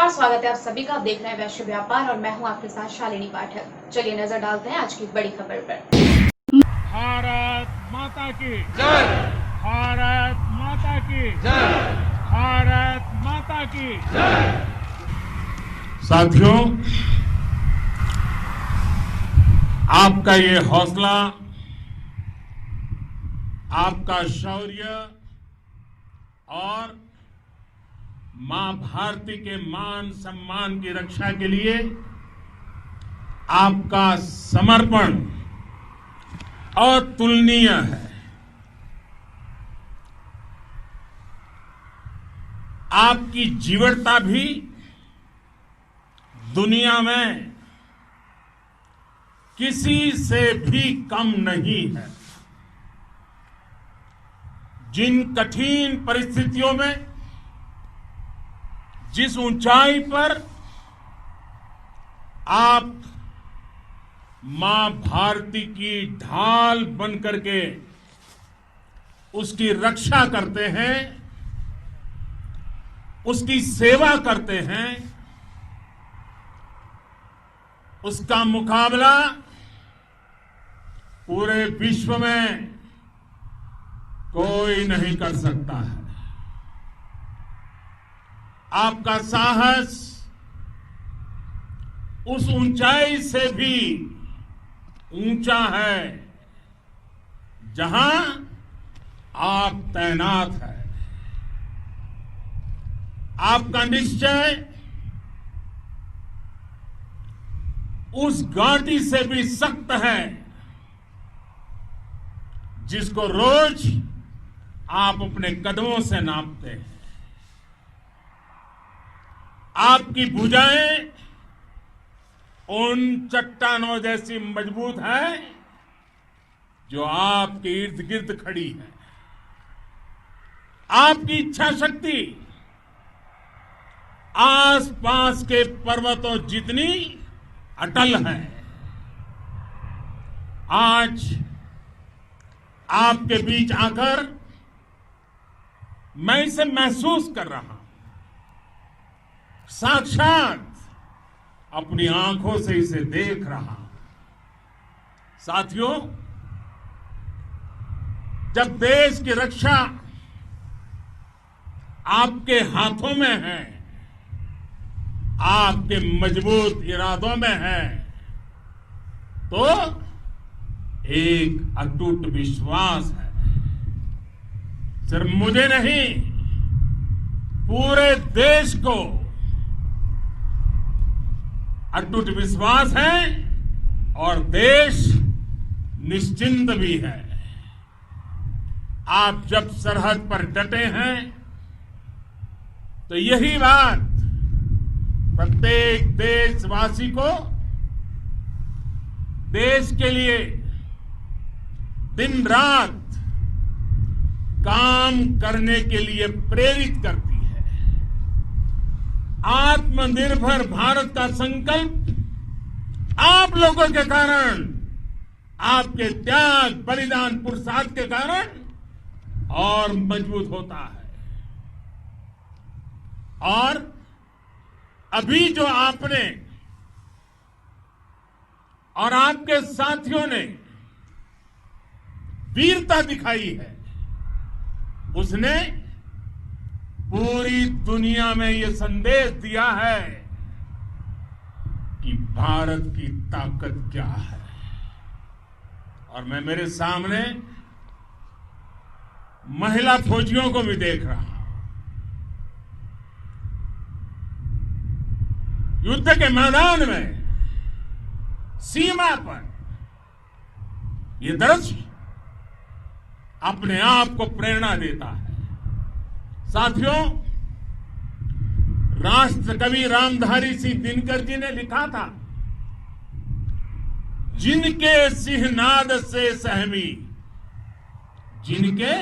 नमस्कार, स्वागत है आप सभी का। आप देख रहे हैं वैश्य व्यापार और मैं हूं आपके साथ शालिनी पाठक। चलिए नजर डालते हैं आज की बड़ी खबर पर। भारत माता की जय। भारत माता की जय। भारत माता की जय। साथियों, आपका ये हौसला, आपका शौर्य और मां भारती के मान सम्मान की रक्षा के लिए आपका समर्पण अतुलनीय है। आपकी जीवटता भी दुनिया में किसी से भी कम नहीं है। जिन कठिन परिस्थितियों में, जिस ऊंचाई पर आप मां भारती की ढाल बनकर के उसकी रक्षा करते हैं, उसकी सेवा करते हैं, उसका मुकाबला पूरे विश्व में कोई नहीं कर सकता है। आपका साहस उस ऊंचाई से भी ऊंचा है जहां आप तैनात हैं। आपका निश्चय उस घाटी से भी सख्त है जिसको रोज आप अपने कदमों से नापते हैं। आपकी भुजाएं उन चट्टानों जैसी मजबूत है जो आपके इर्द गिर्द खड़ी है। आपकी इच्छा शक्ति आसपास के पर्वतों जितनी अटल है। आज आपके बीच आकर मैं इसे महसूस कर रहा हूं, साक्षात अपनी आंखों से इसे देख रहा हूं। साथियों, जब देश की रक्षा आपके हाथों में है, आपके मजबूत इरादों में है, तो एक अटूट विश्वास है। सिर्फ मुझे नहीं, पूरे देश को अटूट विश्वास है और देश निश्चिंत भी है। आप जब सरहद पर डटे हैं तो यही बात प्रत्येक देशवासी को देश के लिए दिन रात काम करने के लिए प्रेरित करती है। आत्मनिर्भर भारत का संकल्प आप लोगों के कारण, आपके त्याग बलिदान पुरुषार्थ के कारण और मजबूत होता है। और अभी जो आपने और आपके साथियों ने वीरता दिखाई है, उसने पूरी दुनिया में यह संदेश दिया है कि भारत की ताकत क्या है। और मैं मेरे सामने महिला फौजियों को भी देख रहा हूं। युद्ध के मैदान में, सीमा पर यह दृश्य अपने आप को प्रेरणा देता है। साथियों, राष्ट्र कवि रामधारी सिंह दिनकर जी ने लिखा था, जिनके सिंहनाद से सहमी, जिनके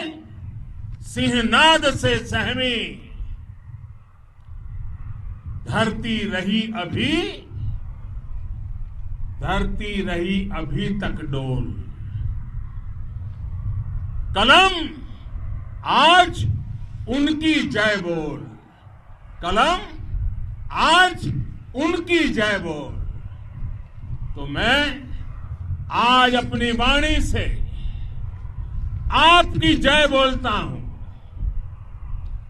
सिंहनाद से सहमी, धरती रही अभी, धरती रही अभी तक डोल। कलम आज उनकी जय बोल, कलम आज उनकी जय बोल। तो मैं आज अपनी वाणी से आपकी जय बोलता हूं,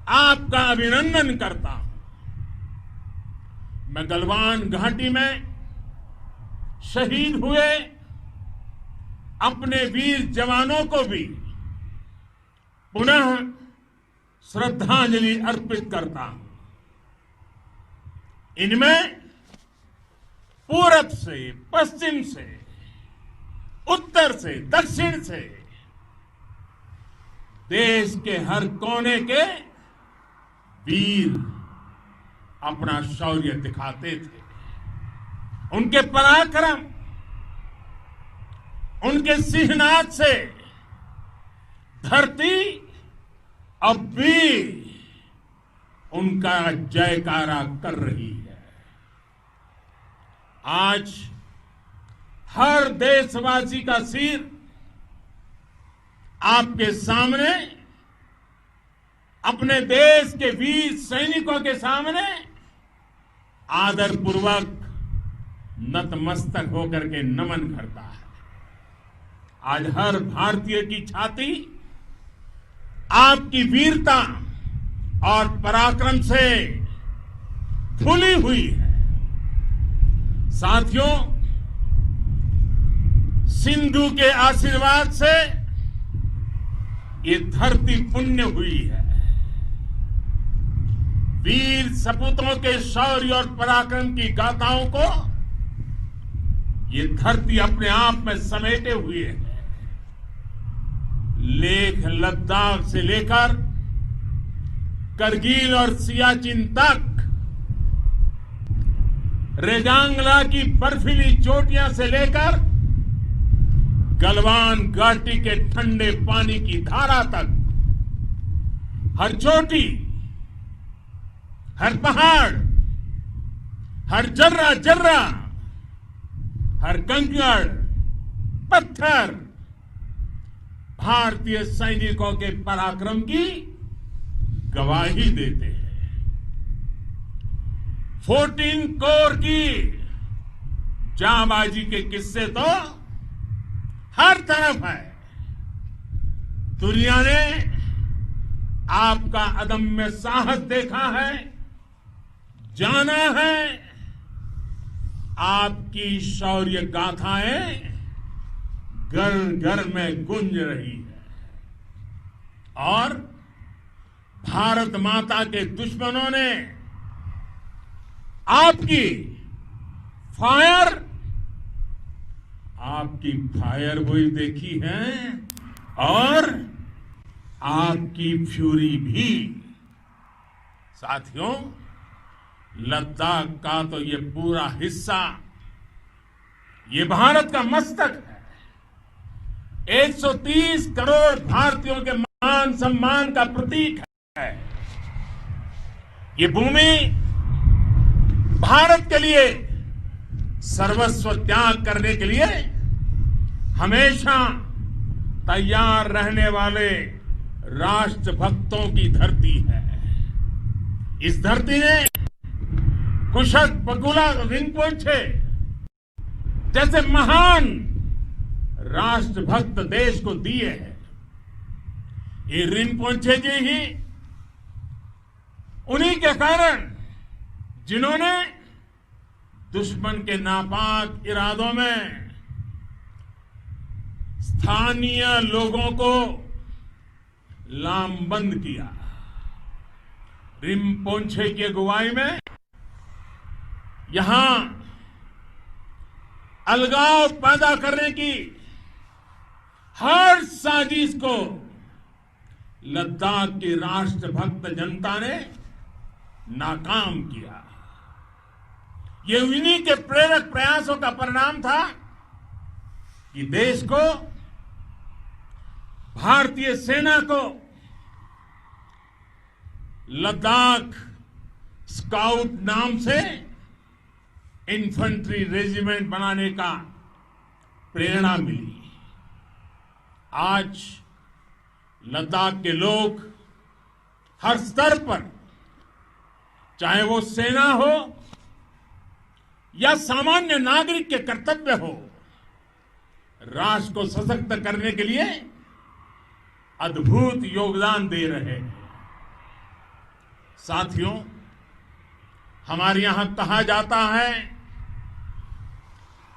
आपका अभिनंदन करता हूं। मैं गलवान घाटी में शहीद हुए अपने वीर जवानों को भी पुनः श्रद्धांजलि अर्पित करता हूं। इनमें पूरब से, पश्चिम से, उत्तर से, दक्षिण से देश के हर कोने के वीर अपना शौर्य दिखाते थे। उनके पराक्रम, उनके सिंहनाद से धरती अब भी उनका जयकारा कर रही है। आज हर देशवासी का सिर आपके सामने, अपने देश के वीर सैनिकों के सामने आदरपूर्वक नतमस्तक होकर के नमन करता है। आज हर भारतीय की छाती आपकी वीरता और पराक्रम से फूली हुई है। साथियों, सिंधु के आशीर्वाद से ये धरती पुण्य हुई है। वीर सपूतों के शौर्य और पराक्रम की गाथाओं को ये धरती अपने आप में समेटे हुए है। लेह लद्दाख से लेकर करगिल और सियाचिन तक, रेजांगला की बर्फीली चोटियां से लेकर गलवान घाटी के ठंडे पानी की धारा तक, हर चोटी, हर पहाड़, हर जर्रा जर्रा, हर कंकड़ पत्थर भारतीय सैनिकों के पराक्रम की गवाही देते हैं। 14 कोर की जांबाजी के किस्से तो हर तरफ है। दुनिया ने आपका अदम्य साहस देखा है, जाना है। आपकी शौर्य गाथाएं घर घर में गूंज रही है और भारत माता के दुश्मनों ने आपकी फायर हुई देखी है और आपकी फ्यूरी भी। साथियों, लद्दाख का तो ये पूरा हिस्सा ये भारत का मस्तक है। 130 करोड़ भारतीयों के मान सम्मान का प्रतीक है। ये भूमि भारत के लिए सर्वस्व त्याग करने के लिए हमेशा तैयार रहने वाले राष्ट्रभक्तों की धरती है। इस धरती ने कुशक बकुला रिम्पोचे जैसे महान राष्ट्रभक्त देश को दिए हैं। ये रिम्पोचे जी ही उन्हीं के कारण जिन्होंने दुश्मन के नापाक इरादों में स्थानीय लोगों को लामबंद किया। रिम्पोचे की अगुवाई में यहां अलगाव पैदा करने की हर साजिश को लद्दाख की राष्ट्रभक्त जनता ने नाकाम किया। ये उन्हीं के प्रेरक प्रयासों का परिणाम था कि देश को, भारतीय सेना को लद्दाख स्काउट नाम से इन्फेंट्री रेजिमेंट बनाने का प्रेरणा मिली। आज लद्दाख के लोग हर स्तर पर, चाहे वो सेना हो या सामान्य नागरिक के कर्तव्य हो, राष्ट्र को सशक्त करने के लिए अद्भुत योगदान दे रहे हैं। साथियों, हमारे यहां कहा जाता है,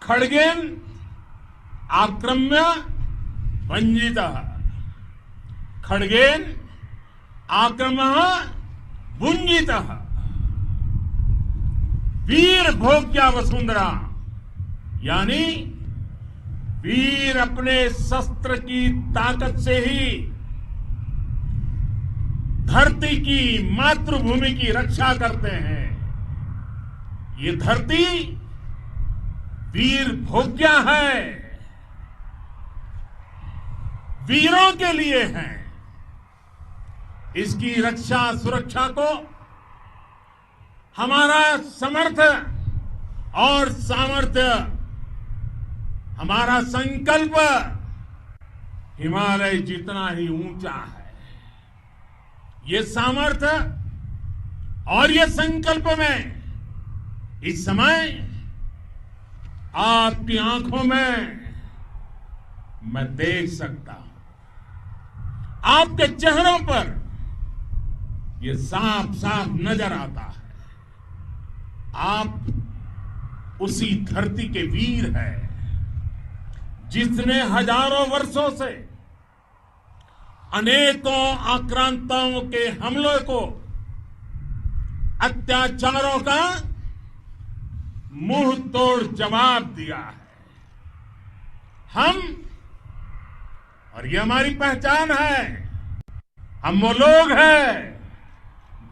खड्गेन आक्रम्य भंजितः, खड्गेन आक्रम्य भुंजितः, वीर भोग्या वसुंधरा, यानी वीर अपने शस्त्र की ताकत से ही धरती की, मातृभूमि की रक्षा करते हैं। ये धरती वीर भोग्या है, वीरों के लिए है। इसकी रक्षा सुरक्षा को हमारा समर्थ और सामर्थ्य, हमारा संकल्प हिमालय जितना ही ऊंचा है। ये सामर्थ्य और ये संकल्प में इस समय आपकी आंखों में मैं देख सकता हूं। आपके चेहरों पर ये साफ साफ नजर आता है। आप उसी धरती के वीर हैं जिसने हजारों वर्षों से अनेकों आक्रांताओं के हमलों को, अत्याचारों का मुंह तोड़ जवाब दिया है। हम, और ये हमारी पहचान है, हम वो लोग हैं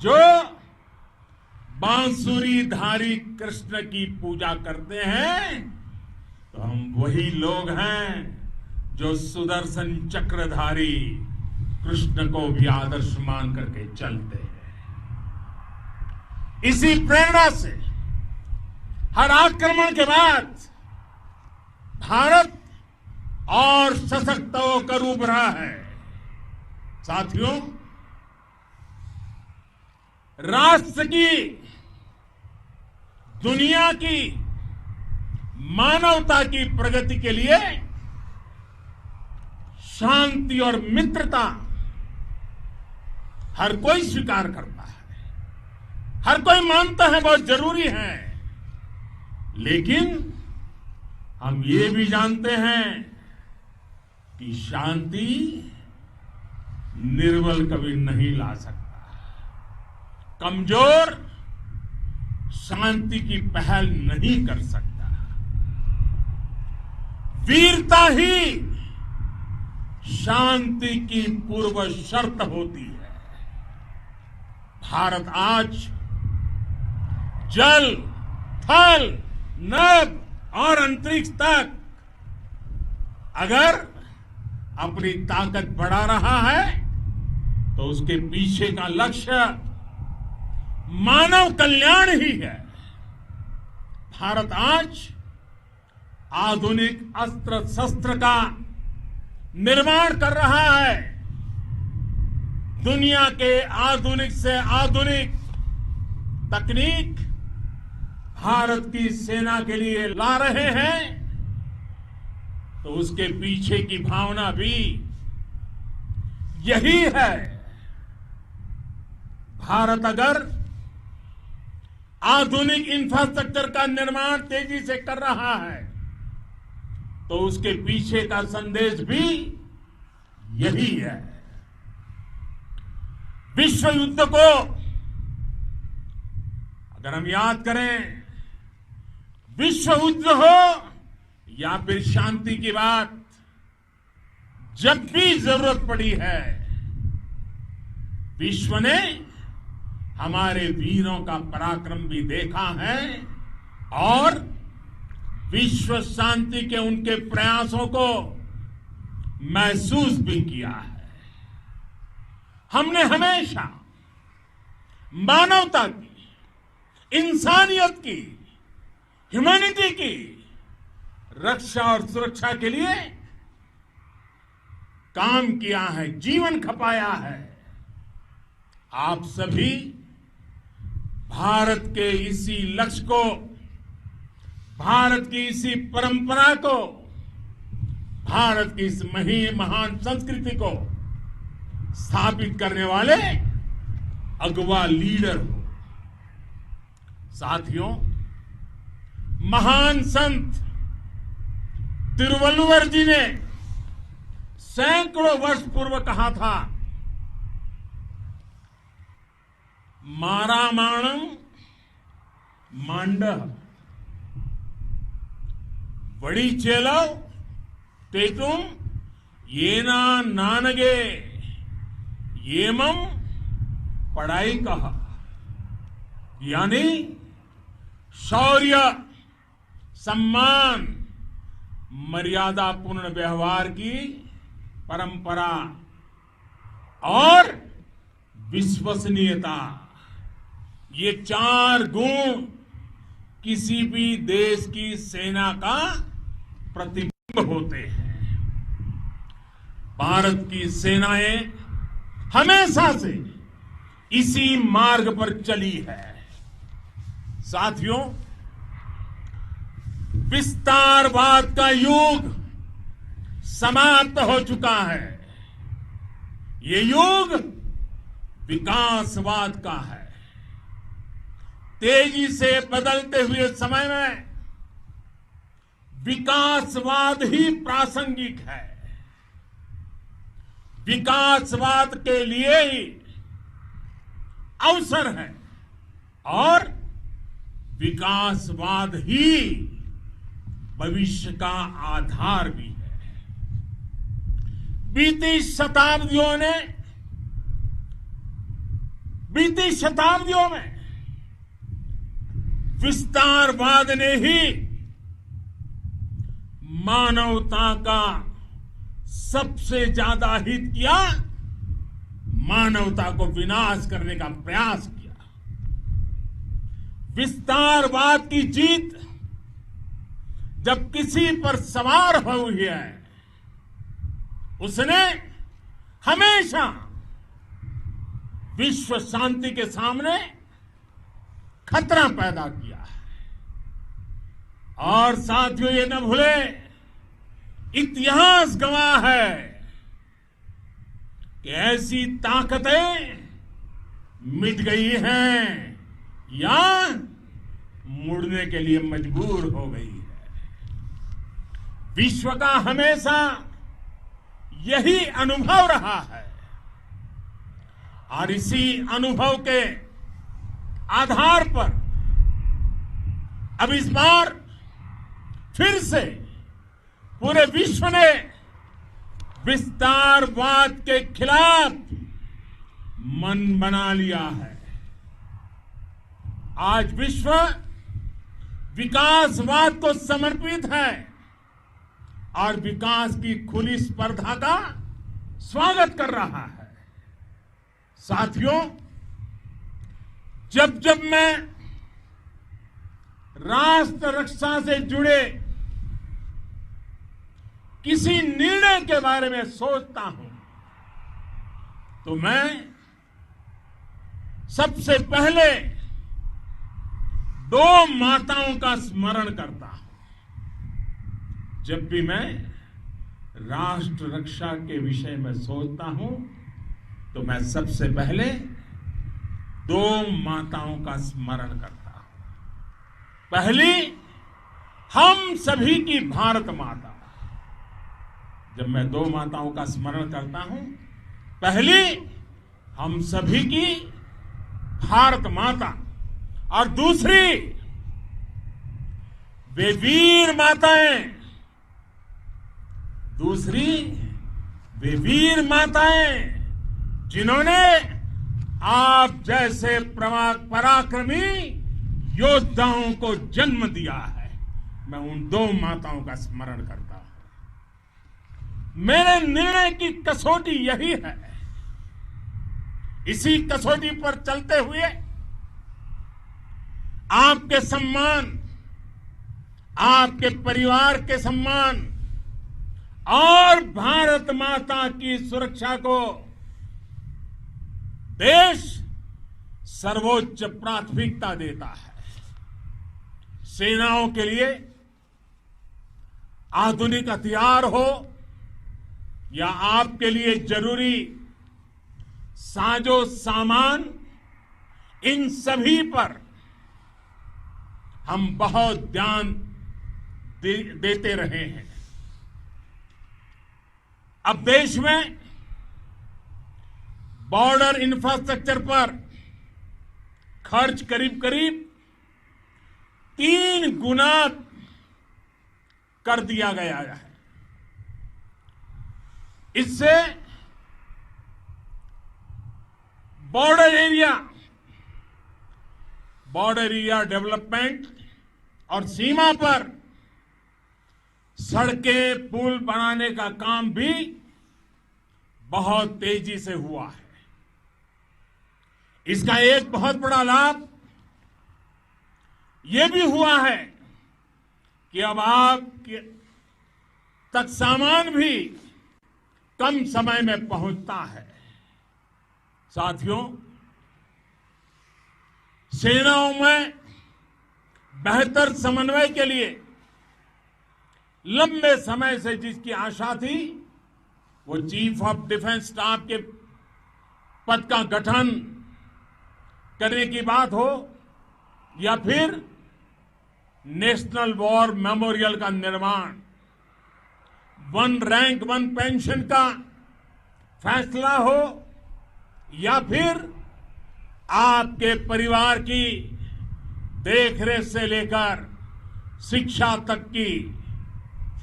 जो बांसुरीधारी कृष्ण की पूजा करते हैं, तो हम वही लोग हैं जो सुदर्शन चक्रधारी कृष्ण को भी आदर्श मान करके चलते हैं। इसी प्रेरणा से हर आक्रमण के बाद भारत और सशक्त होकर उभरा है। साथियों, राष्ट्र की, दुनिया की, मानवता की प्रगति के लिए शांति और मित्रता हर कोई स्वीकार करता है, हर कोई मानता है बहुत जरूरी है। लेकिन हम ये भी जानते हैं कि शांति निर्बल कभी नहीं ला सकता। कमजोर शांति की पहल नहीं कर सकता। वीरता ही शांति की पूर्व शर्त होती है। भारत आज जल, थल, नभ और अंतरिक्ष तक अगर अपनी ताकत बढ़ा रहा है तो उसके पीछे का लक्ष्य मानव कल्याण ही है। भारत आज आधुनिक अस्त्र शस्त्र का निर्माण कर रहा है। दुनिया के आधुनिक से आधुनिक तकनीक भारत की सेना के लिए ला रहे हैं, तो उसके पीछे की भावना भी यही है। भारत अगर आधुनिक इंफ्रास्ट्रक्चर का निर्माण तेजी से कर रहा है तो उसके पीछे का संदेश भी यही है। विश्व युद्ध को अगर हम याद करें, विश्व युद्ध हो या फिर शांति की बात, जब भी जरूरत पड़ी है, विश्व ने हमारे वीरों का पराक्रम भी देखा है और विश्व शांति के उनके प्रयासों को महसूस भी किया है। हमने हमेशा मानवता की, इंसानियत की, ह्यूमैनिटी की रक्षा और सुरक्षा के लिए काम किया है, जीवन खपाया है। आप सभी भारत के इसी लक्ष्य को, भारत की इसी परंपरा को, भारत की इस महान संस्कृति को स्थापित करने वाले अगवा लीडर हो। साथियों, महान संत तिरुवल्लुवर जी ने सैकड़ों वर्ष पूर्व कहा था, मारामाणम मांडह वड़ी चेलव तेतुम येना नानगे येमम पढ़ाई कहा। यानी शौर्य, सम्मान, मर्यादापूर्ण व्यवहार की परंपरा और विश्वसनीयता, ये 4 गुण किसी भी देश की सेना का प्रतिबिंब होते हैं। भारत की सेनाएं हमेशा से इसी मार्ग पर चली है। साथियों, विस्तारवाद का युग समाप्त हो चुका है। ये युग विकासवाद का है। तेजी से बदलते हुए समय में विकासवाद ही प्रासंगिक है। विकासवाद के लिए ही अवसर है और विकासवाद ही भविष्य का आधार भी है। बीती शताब्दियों में विस्तारवाद ने ही मानवता का सबसे ज्यादा हित किया, मानवता को विनाश करने का प्रयास किया। विस्तारवाद की जीत जब किसी पर सवार हुई है, उसने हमेशा विश्व शांति के सामने खतरा पैदा किया है। और साथियों, ये न भूले, इतिहास गवाह है कि ऐसी ताकतें मिट गई हैं या मुड़ने के लिए मजबूर हो गई है। विश्व का हमेशा यही अनुभव रहा है और इसी अनुभव के आधार पर अब इस बार फिर से पूरे विश्व ने विस्तारवाद के खिलाफ मन बना लिया है। आज विश्व विकासवाद को समर्पित है और विकास की खुली स्पर्धा का स्वागत कर रहा है। साथियों, जब जब मैं राष्ट्र रक्षा से जुड़े किसी निर्णय के बारे में सोचता हूं तो मैं सबसे पहले 2 माताओं का स्मरण करता हूं। जब भी मैं राष्ट्र रक्षा के विषय में सोचता हूं तो मैं सबसे पहले 2 माताओं का स्मरण करता हूं। पहली, हम सभी की भारत माता। जब मैं 2 माताओं का स्मरण करता हूं, पहली हम सभी की भारत माता और दूसरी वे वीर माताएं, जिन्होंने आप जैसे पराक्रमी योद्धाओं को जन्म दिया है। मैं उन 2 माताओं का स्मरण करता हूं। मेरे निर्णय की कसौटी यही है। इसी कसौटी पर चलते हुए आपके सम्मान, आपके परिवार के सम्मान और भारत माता की सुरक्षा को देश सर्वोच्च प्राथमिकता देता है। सेनाओं के लिए आधुनिक हथियार हो या आपके लिए जरूरी साजो सामान, इन सभी पर हम बहुत ध्यान देते रहे हैं। अब देश में बॉर्डर इंफ्रास्ट्रक्चर पर खर्च करीब करीब 3 गुना कर दिया गया है। इससे बॉर्डर एरिया डेवलपमेंट और सीमा पर सड़कें, पुल बनाने का काम भी बहुत तेजी से हुआ है। इसका एक बहुत बड़ा लाभ यह भी हुआ है कि अब आप तक सामान भी कम समय में पहुंचता है। साथियों, सेनाओं में बेहतर समन्वय के लिए लंबे समय से जिसकी आशा थी, वो चीफ ऑफ डिफेंस स्टाफ के पद का गठन करने की बात हो या फिर नेशनल वॉर मेमोरियल का निर्माण, 1 रैंक 1 पेंशन का फैसला हो या फिर आपके परिवार की देखरेख से लेकर शिक्षा तक की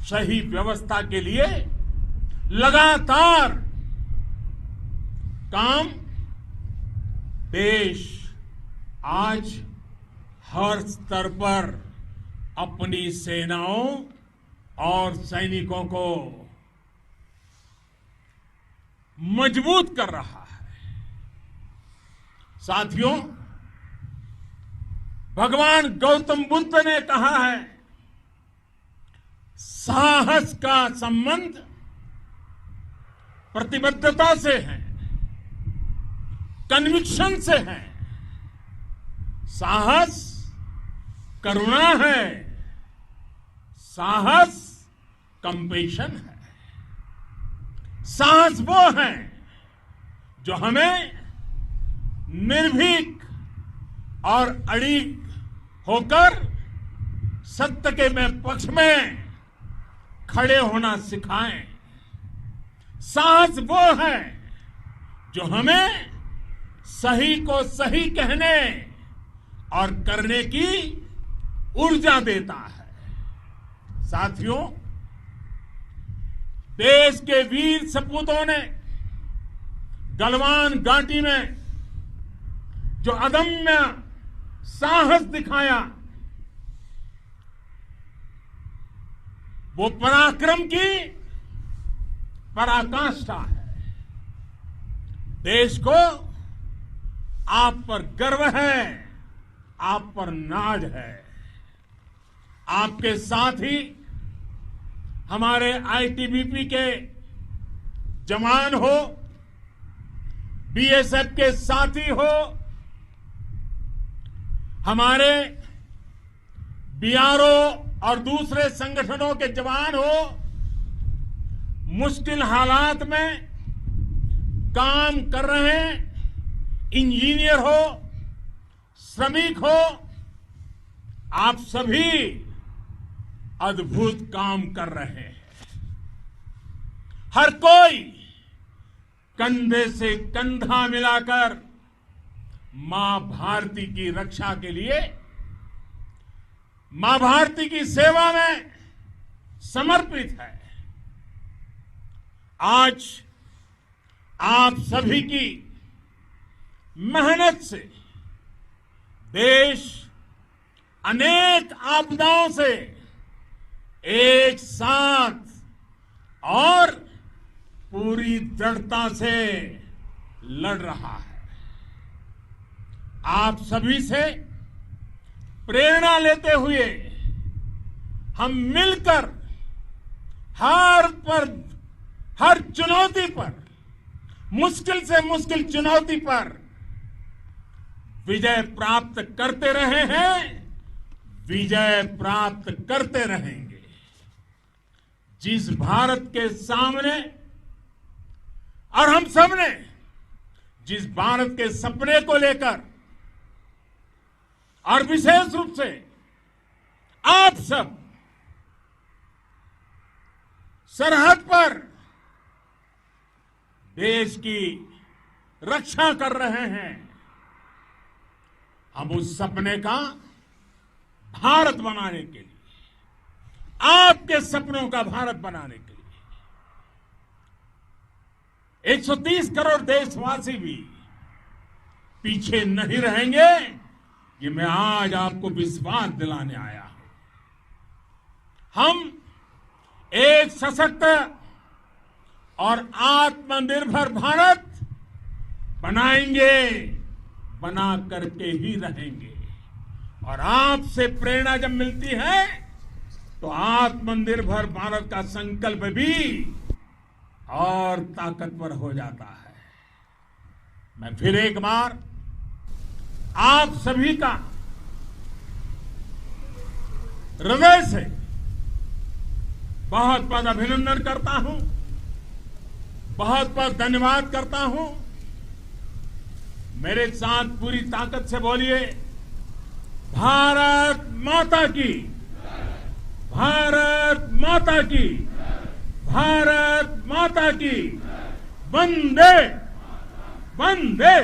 सही व्यवस्था के लिए लगातार काम देश आज हर स्तर पर अपनी सेनाओं और सैनिकों को मजबूत कर रहा है। साथियों, भगवान गौतम बुद्ध ने कहा है, साहस का संबंध प्रतिबद्धता से है, कन्विक्शन से है। साहस करुणा है, साहस कंपेशन है। साहस वो है जो हमें निर्भीक और अड़िग होकर सत्य के पक्ष में खड़े होना सिखाएं। साहस वो है जो हमें सही को सही कहने और करने की ऊर्जा देता है। साथियों, देश के वीर सपूतों ने गलवान घाटी में जो अदम्य साहस दिखाया, वो पराक्रम की पराकाष्ठा है। देश को आप पर गर्व है, आप पर नाज है। आपके साथ ही हमारे आईटीबीपी के जवान हो, बीएसएफ के साथी हो, हमारे बीआरओ और दूसरे संगठनों के जवान हो, मुश्किल हालात में काम कर रहे हैं, इंजीनियर हो, श्रमिक हो, आप सभी अद्भुत काम कर रहे हैं। हर कोई कंधे से कंधा मिलाकर मां भारती की रक्षा के लिए, मां भारती की सेवा में समर्पित है। आज आप सभी की मेहनत से देश अनेक आपदाओं से एक साथ और पूरी दृढ़ता से लड़ रहा है। आप सभी से प्रेरणा लेते हुए हम मिलकर हर चुनौती पर, मुश्किल से मुश्किल चुनौती पर विजय प्राप्त करते रहे हैं, विजय प्राप्त करते रहेंगे। जिस भारत के सामने और हम सबने जिस भारत के सपने को लेकर और विशेष रूप से आप सब सरहद पर देश की रक्षा कर रहे हैं, हम उस सपने का भारत बनाने के लिए, आपके सपनों का भारत बनाने के लिए 130 करोड़ देशवासी भी पीछे नहीं रहेंगे, ये मैं आज आपको विश्वास दिलाने आया हूं। हम एक सशक्त और आत्मनिर्भर भारत बनाएंगे, बना करके ही रहेंगे। और आपसे प्रेरणा जब मिलती है तो आत्मनिर्भर भारत का संकल्प भी और ताकतवर हो जाता है। मैं फिर एक बार आप सभी का हृदय से बहुत बहुत अभिनंदन करता हूं, बहुत बहुत धन्यवाद करता हूं। मेरे साथ पूरी ताकत से बोलिए, भारत माता की, भारत माता की, भारत माता की, वंदे वंदे।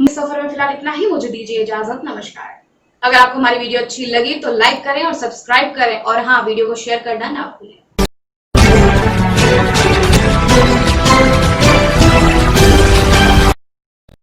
इस सफर में फिलहाल इतना ही, मुझे दीजिए इजाजत, नमस्कार। अगर आपको हमारी वीडियो अच्छी लगी तो लाइक करें और सब्सक्राइब करें, और हाँ, वीडियो को शेयर करना ना भूलें।